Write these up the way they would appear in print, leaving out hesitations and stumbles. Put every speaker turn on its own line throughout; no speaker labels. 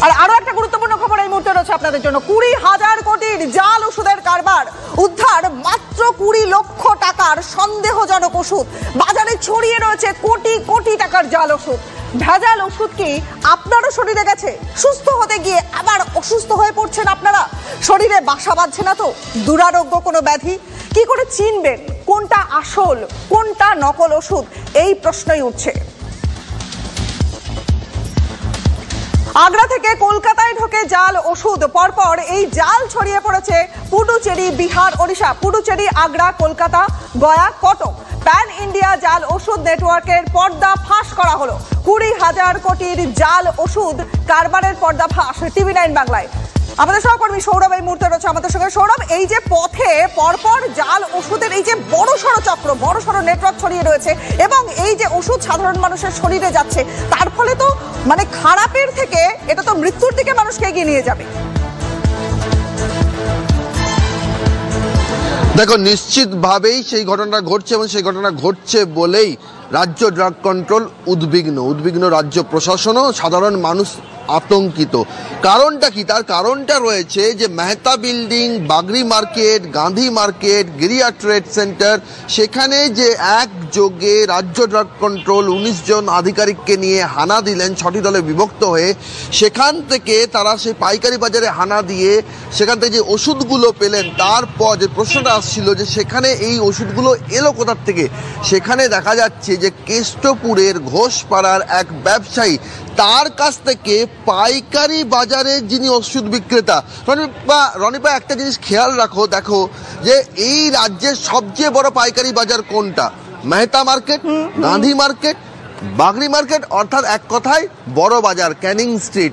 আর আরো একটা গুরুত্বপূর্ণ খবর এই মুহূর্তে রয়েছে আপনাদের জন্য। 20,000 কোটির জাল ওষুধের কারবার, উদ্ধার মাত্র 20 লক্ষ টাকার সন্দেহজনক ওষুধ। বাজারে ছড়িয়ে রয়েছে কোটি কোটি টাকার জাল ওষুধ। ভেজাল ওষুধ কি আপনারও শরীরে গেছে? সুস্থ হতে গিয়ে আবার অসুস্থ হয়ে পড়ছেন আপনারা? শরীরে বাসা বাঁধছে না তো দুরারোগ্য কোনো ব্যাধি? কি করে চিনবেন কোনটা আসল কোনটা নকল ওষুধ? এই প্রশ্নই উঠছে। আগ্রা থেকে কলকাতায় ঢোকে জাল ওষুধ। পরপর এই জাল ছড়িয়ে পড়েছে পুডুচেরি, বিহার, ওড়িশা। পুডুচেরি, আগ্রা, কলকাতা, গয়া, কটক। প্যান ইন্ডিয়া জাল ওষুধ নেটওয়ার্কের পর্দা ফাঁস করা হলো। 20,000 কোটির জাল ওষুধ কারবারের পর্দা ফাঁস TV9 বাংলায়। আমাদের সহকর্মী সৌরভ এই মুহূর্তে রয়েছে আমাদের সঙ্গে। সৌরভ, এই যে পথে পরপর জাল ওষুধের এই যে বড়সড় চক্র, বড়সড় নেটওয়ার্ক ছড়িয়ে রয়েছে এবং এই যে ওষুধ সাধারণ মানুষের শরীরে যাচ্ছে, তার ফলে তো মানে খারাপের থেকে এটা তো মৃত্যুর দিকে মানুষকে এগিয়ে নিয়ে যাবে।
দেখো, নিশ্চিতভাবেই সেই ঘটনা ঘটছে এবং সেই ঘটনা ঘটছে বলেই রাজ্য ড্রাগ কন্ট্রোল উদ্বিগ্ন রাজ্য প্রশাসনও, সাধারণ মানুষ আতঙ্কিত। কারণটা কি? তার কারণটা রয়েছে যে Mehta building, Bagri market, Gandhi market, Giriya trade centre, সেখানে যে একযোগে রাজ্য ড্রাগ কন্ট্রোল 19 জন আধিকারিককে নিয়ে হানা দিলেন 6টি দলে বিভক্ত হয়ে। সেখান থেকে তারা সেই পাইকারি বাজারে হানা দিয়ে সেখান থেকে যে ওষুধগুলো পেলেন, তারপর যে প্রশ্নটা আসছিল যে সেখানে এই ওষুধগুলো এলো কোথার থেকে, সেখানে দেখা যাচ্ছে যে কেষ্টপুরের ঘোষপাড়ার এক ব্যবসায়ী, তার কাছ থেকে পাইকারি বাজারে যিনি ওষুধ বিক্রেতা, রনিপা একটা জিনিস খেয়াল রাখো, দেখো যে এই রাজ্যের সবচেয়ে বড় পাইকারি বাজার কোনটা? মেহতা মার্কেট, গান্ধী মার্কেট, বাগরি মার্কেট, অর্থাৎ এক কথায় বড় বাজার। ক্যানিং স্ট্রিট,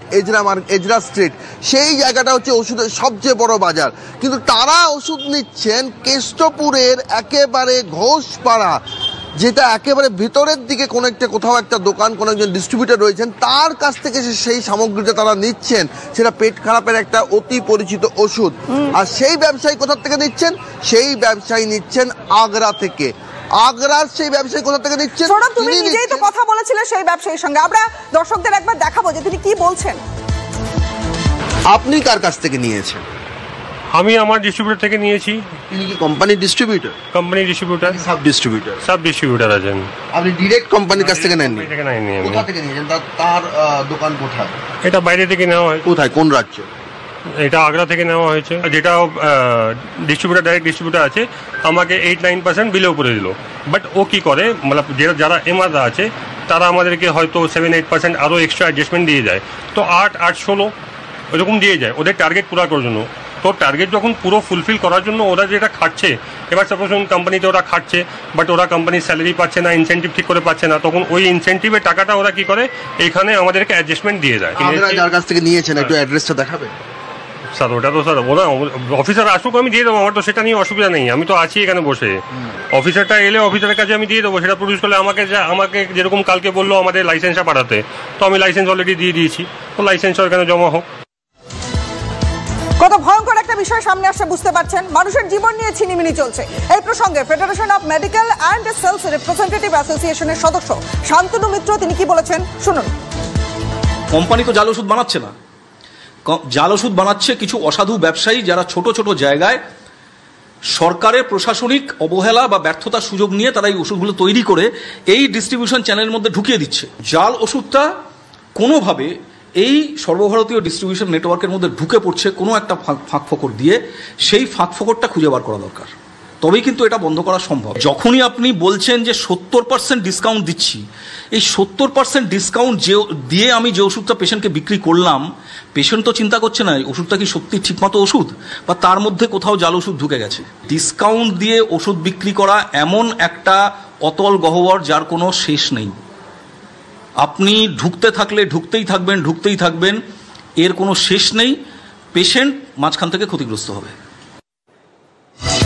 এজরা স্ট্রিট, সেই জায়গাটা হচ্ছে ওষুধের সবচেয়ে বড় বাজার। কিন্তু তারা ওষুধ নিচ্ছেন কেষ্টপুরের একেবারে ঘোষপাড়া, যেটা একেবারে ভিতরের দিকে কোথাও একটা দোকান, কোনো একজন ডিস্ট্রিবিউটর রয়েছেন, তার কাছ থেকে সেই সামগ্রীটা তারা নিচ্ছেন। সেটা পেট খারাপের একটা অতি পরিচিত ওষুধ। আর সেই ব্যবসায়ী কোথা থেকে নিচ্ছেন? সেই ব্যবসায়ী নিচ্ছেন আগ্রা থেকে। আগ্রার সেই ব্যবসায়ী কোথা থেকে নিচ্ছেন?
তুমি নিজেই তো কথা বলেছিলে সেই ব্যবসায়ীর সঙ্গে, আমরা দর্শকদের একবার দেখাবো যে তিনি কি বলছেন।
আপনি কার কাছ থেকে নিয়েছেন?
আমি আমার ডিস্ট্রিবিউটর থেকে নিয়েছি।
তিনি কি কোম্পানির distributor?
Company distributor,
sub distributor?
Sub distributor আছেন।
আপনি ডাইরেক্ট কোম্পানির কাছ থেকে নেননি?
কোথা
থেকে নিয়েছেন? তার দোকান কোথায়?
এটা বাইরে থেকে নেওয়া হয়।
কোথায়, কোন রাজ্য?
এটা আগ্রা থেকে নেওয়া হয়েছে। যেটা ডিস্ট্রিবিউটর, ডাইরেক্ট ডিস্ট্রিবিউটর আছে, আমাকে 8-9% বিলেও করে দিল। বাট ও কি করে, মানে যারা এমআররা আছে তারা আমাদেরকে হয়তো 7-8% আরও এক্সট্রা অ্যাডজাস্টমেন্ট দিয়ে যায়। তো 8-16 এরকম দিয়ে যায় ওদের টার্গেট পুরো করার জন্য। তো টার্গেট যখন পুরো ফুলফিল করার জন্য ওরা যেটা খাটছে, এবার সাপোজ কোম্পানিতে ওরা খাটছে, বাট ওরা কোম্পানির স্যালারি পাচ্ছে না, ইনসেন্টিভ ঠিক করে পাচ্ছে না, তখন ওই ইনসেন্টিভের টাকাটা ওরা কি করে এইখানে আমাদেরকে অ্যাডজাস্টমেন্ট দিয়ে দেয়।
যার কাছ থেকে নিয়েছেন একটু অ্যাড্রেসটা দেখাবে
স্যার? ওটা তো স্যার ওরা অফিসার আসুক, আমি দিয়ে দেবো, আমার তো সেটা নিয়ে অসুবিধা নেই, আমি তো আছি এখানে বসে। অফিসারটা এলে অফিসারের কাছে আমি দিয়ে দেবো, সেটা প্রডিউস করলে আমাকে যেরকম কালকে বললো আমাদের লাইসেন্সটা পাঠাতে, তো আমি লাইসেন্স অলরেডি দিয়ে দিয়েছি, তো লাইসেন্সও এখানে জমা হোক।
কত ভয়ঙ্কর একটা বিষয় সামনে আসছে বুঝতে পারছেন। মানুষের জীবন নিয়ে ছিনিমিনি চলছে। এই প্রসঙ্গে federation of medical and sales representative অ্যাসোসিয়েশনের সদস্য শান্তনু মিত্র তিনি কি বলেছেন শুনুন।
কোম্পানি তো জাল ওষুধ বানাচ্ছে না, জাল ওষুধ বানাচ্ছে কিছু অসাধু ব্যবসায়ী, যারা ছোট ছোট জায়গায় সরকারের প্রশাসনিক অবহেলা বা ব্যর্থতার সুযোগ নিয়ে তারা এই ওষুধগুলো তৈরি করে এই ডিস্ট্রিবিউশন চ্যানেলের মধ্যে ঢুকিয়ে দিচ্ছে। জাল ওষুধটা কোনোভাবে এই সর্বভারতীয় ডিস্ট্রিবিউশন নেটওয়ার্কের মধ্যে ঢুকে পড়ছে কোনো একটা ফাঁকফোকর দিয়ে, সেই ফাঁকফোকরটা খুঁজে বার করা দরকার, তবেই কিন্তু এটা বন্ধ করা সম্ভব। যখনই আপনি বলছেন যে 70% ডিসকাউন্ট দিচ্ছি, এই 70% ডিসকাউন্ট দিয়ে আমি যে ওষুধটা পেশেন্টকে বিক্রি করলাম, পেশেন্ট তো চিন্তা করছে না ওষুধটা কি সত্যি ঠিকমতো ওষুধ, বা তার মধ্যে কোথাও জাল ওষুধ ঢুকে গেছে। ডিসকাউন্ট দিয়ে ওষুধ বিক্রি করা এমন একটা অতল গহ্বর যার কোনো শেষ নেই। আপনি ঢুকতে থাকলে ঢুকতেই থাকবেন, এর কোনো শেষ নেই। পেশেন্ট মাঝখান থেকে ক্ষতিগ্রস্ত হবে।